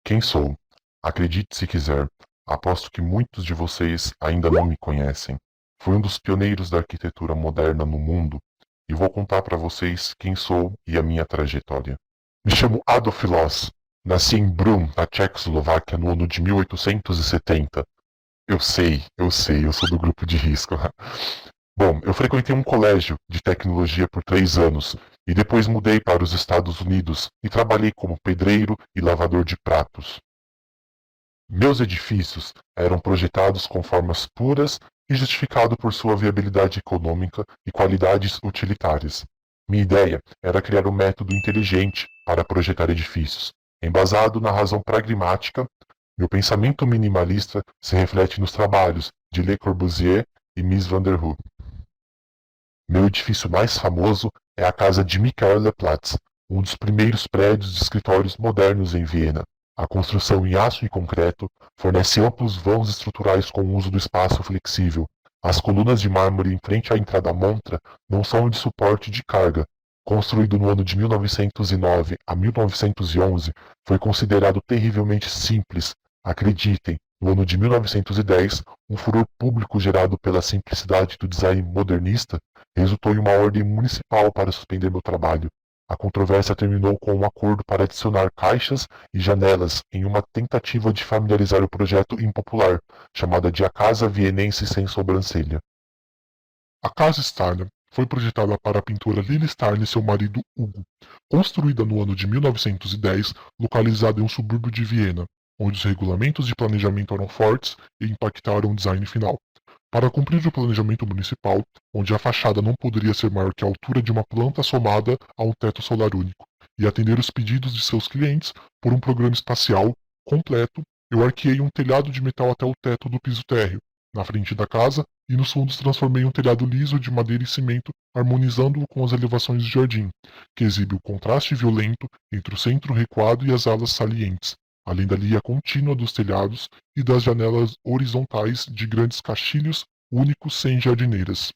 Quem sou? Acredite se quiser, aposto que muitos de vocês ainda não me conhecem. Fui um dos pioneiros da arquitetura moderna no mundo e vou contar para vocês quem sou e a minha trajetória. Me chamo Adolf Loos. Nasci em Brno, na Tchecoslováquia, no ano de 1870. Eu sou do grupo de risco. Bom, eu frequentei um colégio de tecnologia por 3 anos e depois mudei para os Estados Unidos e trabalhei como pedreiro e lavador de pratos. Meus edifícios eram projetados com formas puras e justificado por sua viabilidade econômica e qualidades utilitárias. Minha ideia era criar um método inteligente para projetar edifícios, embasado na razão pragmática. Meu pensamento minimalista se reflete nos trabalhos de Le Corbusier e Mies van der Rohe. Meu edifício mais famoso é a casa de Michaelerplatz, um dos primeiros prédios de escritórios modernos em Viena. A construção em aço e concreto fornece amplos vãos estruturais com o uso do espaço flexível. As colunas de mármore em frente à entrada montra não são de suporte de carga. Construído no ano de 1909 a 1911, foi considerado terrivelmente simples. Acreditem, no ano de 1910, um furor público gerado pela simplicidade do design modernista resultou em uma ordem municipal para suspender meu trabalho. A controvérsia terminou com um acordo para adicionar caixas e janelas em uma tentativa de familiarizar o projeto impopular, chamada de A Casa Vienense Sem Sobrancelha. A Casa Stalin foi projetada para a pintora Lili Stalin e seu marido Hugo, construída no ano de 1910, localizada em um subúrbio de Viena, onde os regulamentos de planejamento eram fortes e impactaram o design final. Para cumprir o planejamento municipal, onde a fachada não poderia ser maior que a altura de uma planta somada a um teto solar único, e atender os pedidos de seus clientes por um programa espacial completo, eu arqueei um telhado de metal até o teto do piso térreo, na frente da casa, e nos fundos transformei um telhado liso de madeira e cimento, harmonizando-o com as elevações do jardim, que exibe o contraste violento entre o centro recuado e as alas salientes, além da linha contínua dos telhados e das janelas horizontais de grandes caixilhos únicos sem jardineiras.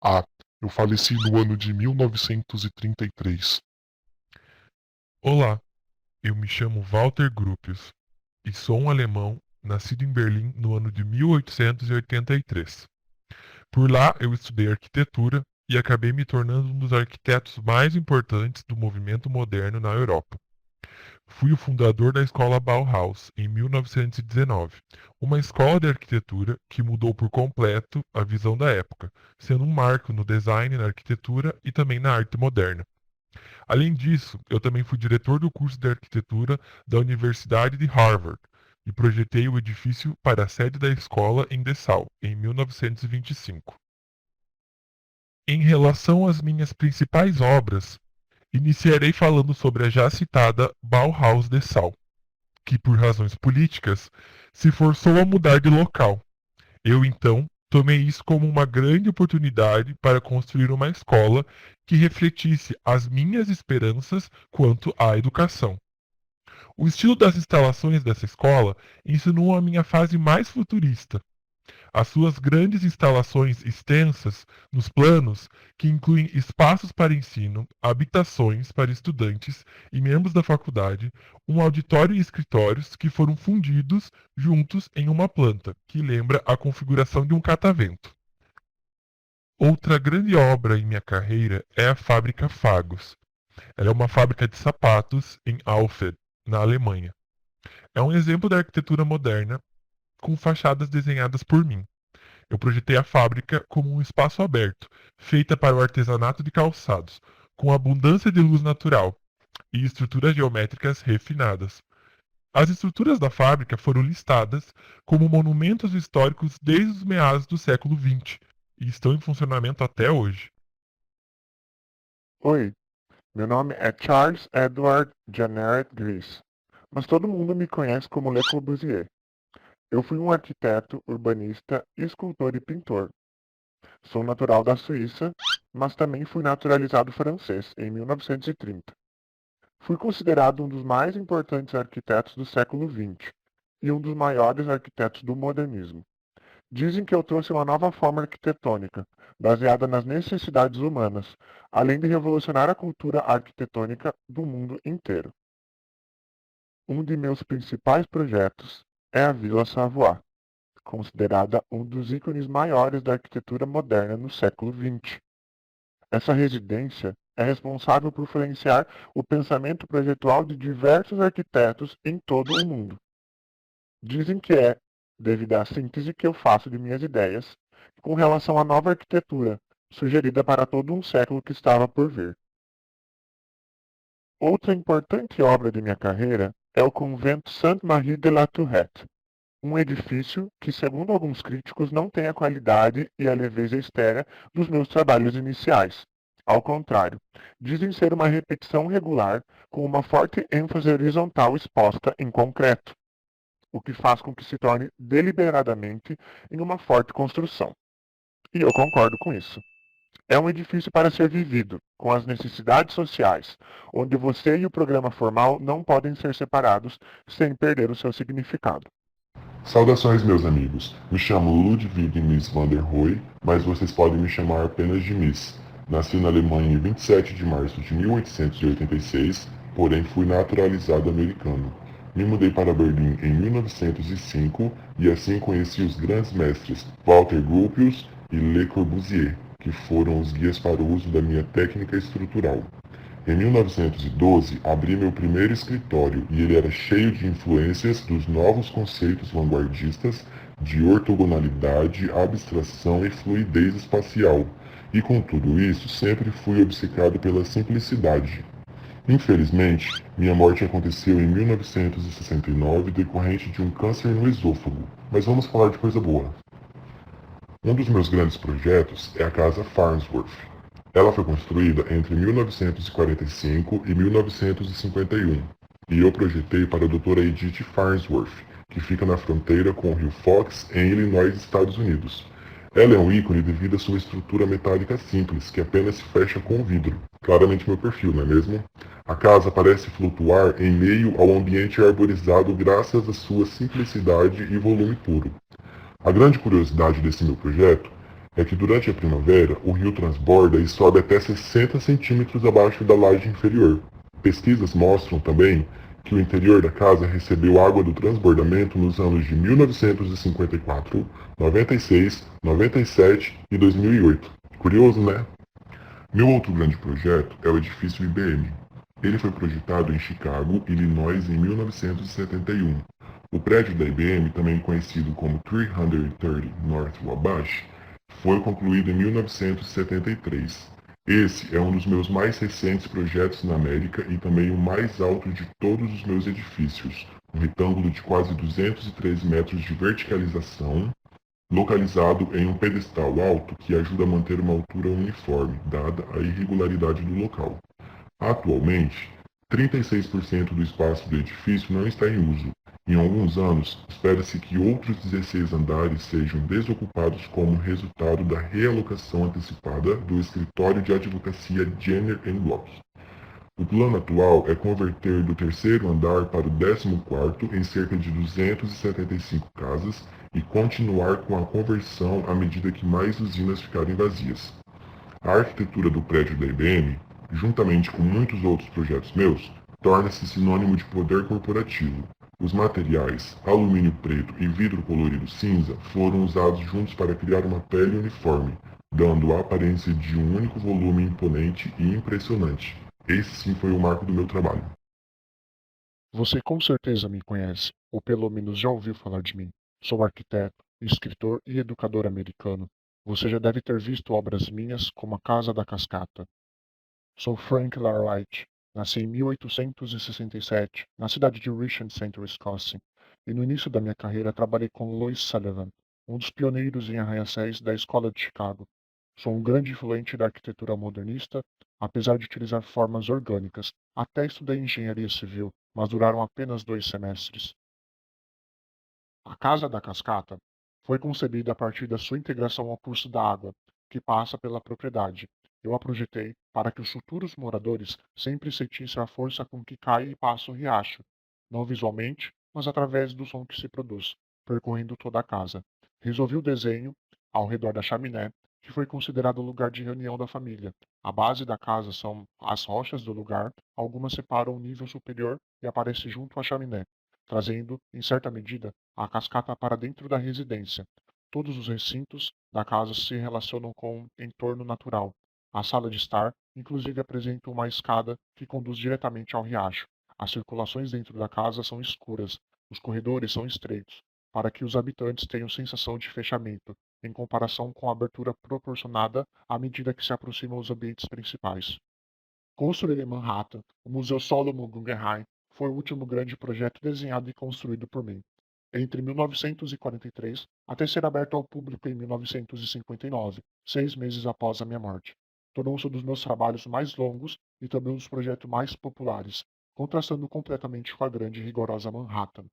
Ah, eu faleci no ano de 1933. Olá, eu me chamo Walter Gropius e sou um alemão nascido em Berlim no ano de 1883. Por lá, eu estudei arquitetura e acabei me tornando um dos arquitetos mais importantes do movimento moderno na Europa. Fui o fundador da escola Bauhaus em 1919, uma escola de arquitetura que mudou por completo a visão da época, sendo um marco no design, na arquitetura e também na arte moderna. Além disso, eu também fui diretor do curso de arquitetura da Universidade de Harvard e projetei o edifício para a sede da escola em Dessau, em 1925. Em relação às minhas principais obras, iniciarei falando sobre a já citada Bauhaus Dessau, que por razões políticas se forçou a mudar de local. Eu então tomei isso como uma grande oportunidade para construir uma escola que refletisse as minhas esperanças quanto à educação. O estilo das instalações dessa escola ensinou a minha fase mais futurista. As suas grandes instalações extensas nos planos, que incluem espaços para ensino, habitações para estudantes e membros da faculdade, um auditório e escritórios que foram fundidos juntos em uma planta, que lembra a configuração de um catavento. Outra grande obra em minha carreira é a fábrica Fagos. Ela é uma fábrica de sapatos em Alfeld, na Alemanha. É um exemplo da arquitetura moderna com fachadas desenhadas por mim. Eu projetei a fábrica como um espaço aberto, feita para o artesanato de calçados, com abundância de luz natural e estruturas geométricas refinadas. As estruturas da fábrica foram listadas como monumentos históricos desde os meados do século XX e estão em funcionamento até hoje. Oi, meu nome é Charles Edward Janneret Gris, mas todo mundo me conhece como Le Corbusier. Eu fui um arquiteto, urbanista, escultor e pintor. Sou natural da Suíça, mas também fui naturalizado francês em 1930. Fui considerado um dos mais importantes arquitetos do século XX e um dos maiores arquitetos do modernismo. Dizem que eu trouxe uma nova forma arquitetônica, baseada nas necessidades humanas, além de revolucionar a cultura arquitetônica do mundo inteiro. Um de meus principais projetos é a Vila Savoie, considerada um dos ícones maiores da arquitetura moderna no século XX. Essa residência é responsável por influenciar o pensamento projetual de diversos arquitetos em todo o mundo. Dizem que é devido à síntese que eu faço de minhas ideias com relação à nova arquitetura, sugerida para todo um século que estava por vir. Outra importante obra de minha carreira é o convento Sainte-Marie de la Tourette, um edifício que, segundo alguns críticos, não tem a qualidade e a leveza externa dos meus trabalhos iniciais. Ao contrário, dizem ser uma repetição regular com uma forte ênfase horizontal exposta em concreto, o que faz com que se torne deliberadamente em uma forte construção. E eu concordo com isso. É um edifício para ser vivido, com as necessidades sociais, onde você e o programa formal não podem ser separados sem perder o seu significado. Saudações, meus amigos. Me chamo Ludwig Miss van der Rohe, mas vocês podem me chamar apenas de Miss. Nasci na Alemanha em 27 de março de 1886, porém fui naturalizado americano. Me mudei para Berlim em 1905 e assim conheci os grandes mestres Walter Gropius e Le Corbusier, que foram os guias para o uso da minha técnica estrutural. Em 1912, abri meu primeiro escritório e ele era cheio de influências dos novos conceitos vanguardistas de ortogonalidade, abstração e fluidez espacial. E com tudo isso, sempre fui obcecado pela simplicidade. Infelizmente, minha morte aconteceu em 1969 decorrente de um câncer no esôfago, mas vamos falar de coisa boa. Um dos meus grandes projetos é a Casa Farnsworth. Ela foi construída entre 1945 e 1951, e eu projetei para a Dra. Edith Farnsworth, que fica na fronteira com o rio Fox, em Illinois, Estados Unidos. Ela é um ícone devido à sua estrutura metálica simples, que apenas se fecha com vidro. Claramente meu perfil, não é mesmo? A casa parece flutuar em meio ao ambiente arborizado graças à sua simplicidade e volume puro. A grande curiosidade desse meu projeto é que durante a primavera o rio transborda e sobe até 60 centímetros abaixo da laje inferior. Pesquisas mostram também que o interior da casa recebeu água do transbordamento nos anos de 1954, 96, 97 e 2008. Curioso, né? Meu outro grande projeto é o edifício IBM. Ele foi projetado em Chicago, Illinois, em 1971. O prédio da IBM, também conhecido como 330 North Wabash, foi concluído em 1973. Esse é um dos meus mais recentes projetos na América e também o mais alto de todos os meus edifícios, um retângulo de quase 213 metros de verticalização, localizado em um pedestal alto que ajuda a manter uma altura uniforme, dada a irregularidade do local. Atualmente, 36% do espaço do edifício não está em uso. Em alguns anos, espera-se que outros 16 andares sejam desocupados como resultado da realocação antecipada do escritório de advocacia Jenner Block. O plano atual é converter do terceiro andar para o 14º em cerca de 275 casas e continuar com a conversão à medida que mais usinas ficarem vazias. A arquitetura do prédio da IBM, juntamente com muitos outros projetos meus, torna-se sinônimo de poder corporativo. Os materiais, alumínio preto e vidro colorido cinza, foram usados juntos para criar uma pele uniforme, dando a aparência de um único volume imponente e impressionante. Esse sim foi o marco do meu trabalho. Você com certeza me conhece, ou pelo menos já ouviu falar de mim. Sou arquiteto, escritor e educador americano. Você já deve ter visto obras minhas como A Casa da Cascata. Sou Frank Larlight. Nasci em 1867, na cidade de Richmond Center, Wisconsin, e no início da minha carreira trabalhei com Louis Sullivan, um dos pioneiros em arranha-céus da Escola de Chicago. Sou um grande influente da arquitetura modernista, apesar de utilizar formas orgânicas. Até estudei engenharia civil, mas duraram apenas 2 semestres. A Casa da Cascata foi concebida a partir da sua integração ao curso da água, que passa pela propriedade. Eu a projetei para que os futuros moradores sempre sentissem a força com que cai e passa o riacho, não visualmente, mas através do som que se produz, percorrendo toda a casa. Resolvi o desenho ao redor da chaminé, que foi considerado o lugar de reunião da família, A base da casa são as rochas do lugar, algumas separam o nível superior e aparecem junto à chaminé, trazendo, em certa medida, a cascata para dentro da residência. Todos os recintos da casa se relacionam com o entorno natural. A sala de estar, inclusive, apresenta uma escada que conduz diretamente ao riacho. As circulações dentro da casa são escuras, os corredores são estreitos, para que os habitantes tenham sensação de fechamento, em comparação com a abertura proporcionada à medida que se aproximam os ambientes principais. Construído em Manhattan, o Museu Solomon Guggenheim foi o último grande projeto desenhado e construído por mim. Entre 1943 até ser aberto ao público em 1959, 6 meses após a minha morte. Tornou-se um dos meus trabalhos mais longos e também um dos projetos mais populares, contrastando completamente com a grande e rigorosa Manhattan.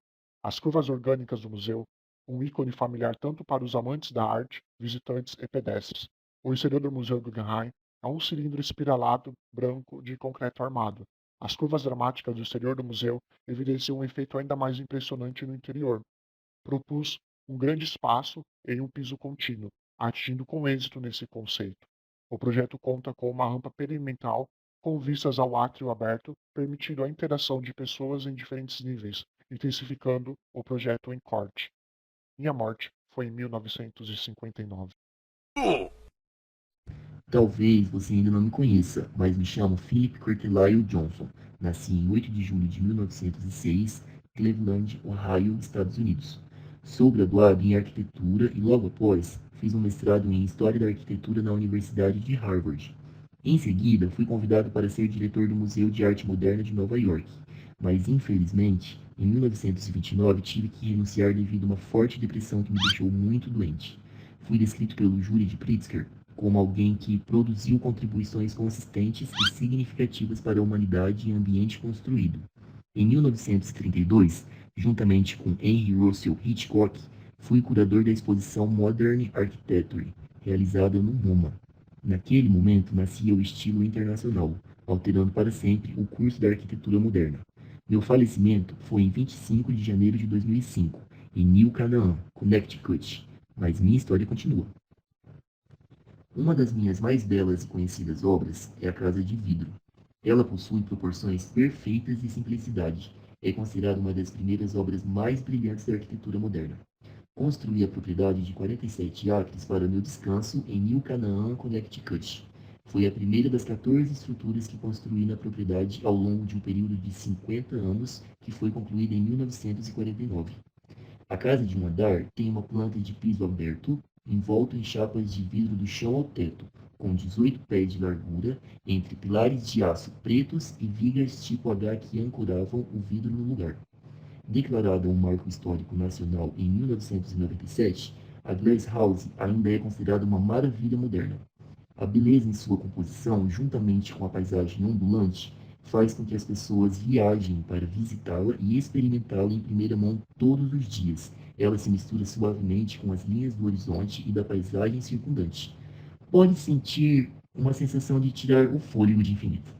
As curvas orgânicas do museu, um ícone familiar tanto para os amantes da arte, visitantes e pedestres. O exterior do Museu Guggenheim é um cilindro espiralado branco de concreto armado. As curvas dramáticas do exterior do museu evidenciam um efeito ainda mais impressionante no interior. Propus um grande espaço em um piso contínuo, atingindo com êxito nesse conceito. O projeto conta com uma rampa perimetral com vistas ao átrio aberto, permitindo a interação de pessoas em diferentes níveis, intensificando o projeto em corte. Minha morte foi em 1959. Talvez você ainda não me conheça, mas me chamo Philip Carlisle Johnson. Nasci em 8 de julho de 1906, Cleveland, Ohio, Estados Unidos. Sou graduado em arquitetura e logo após fiz um mestrado em História da Arquitetura na Universidade de Harvard. Em seguida, fui convidado para ser diretor do Museu de Arte Moderna de Nova York, mas infelizmente, em 1929 tive que renunciar devido a uma forte depressão que me deixou muito doente. Fui descrito pelo júri de Pritzker como alguém que produziu contribuições consistentes e significativas para a humanidade em ambiente construído. Em 1932, juntamente com Henry Russell Hitchcock, fui curador da exposição Modern Architecture, realizada no MoMA. Naquele momento nascia o estilo internacional, alterando para sempre o curso da arquitetura moderna. Meu falecimento foi em 25 de janeiro de 2005, em New Canaan, Connecticut, mas minha história continua. Uma das minhas mais belas e conhecidas obras é a Casa de Vidro. Ela possui proporções perfeitas e simplicidade. É considerada uma das primeiras obras mais brilhantes da arquitetura moderna. Construí a propriedade de 47 acres para meu descanso em New Canaan, Connecticut. Foi a primeira das 14 estruturas que construí na propriedade ao longo de um período de 50 anos, que foi concluída em 1949. A casa de um andar tem uma planta de piso aberto, envolto em chapas de vidro do chão ao teto, com 18 pés de largura, entre pilares de aço pretos e vigas tipo H que ancoravam o vidro no lugar. Declarada um marco histórico nacional em 1997, a Glass House ainda é considerada uma maravilha moderna. A beleza em sua composição, juntamente com a paisagem ondulante, faz com que as pessoas viajem para visitá-la e experimentá-la em primeira mão todos os dias. Ela se mistura suavemente com as linhas do horizonte e da paisagem circundante. Pode sentir uma sensação de tirar o fôlego de infinito.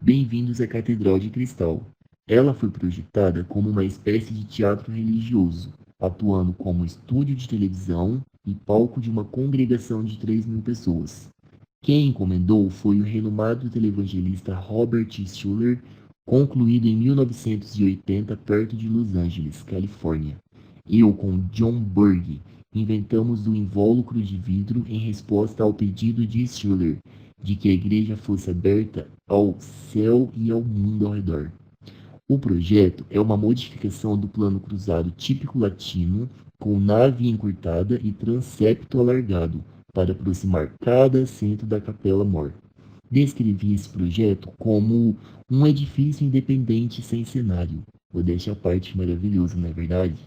Bem-vindos à Catedral de Cristal. Ela foi projetada como uma espécie de teatro religioso, atuando como estúdio de televisão e palco de uma congregação de 3.000 pessoas. Quem encomendou foi o renomado televangelista Robert Schuller, concluído em 1980 perto de Los Angeles, Califórnia. Eu, com John Berg, inventamos o invólucro de vidro em resposta ao pedido de Schuller de que a igreja fosse aberta ao céu e ao mundo ao redor. O projeto é uma modificação do plano cruzado típico latino, com nave encurtada e transepto alargado, para aproximar cada assento da capela mor. Descrevi esse projeto como um edifício independente sem cenário. Modéstia à parte, maravilhoso, não é verdade?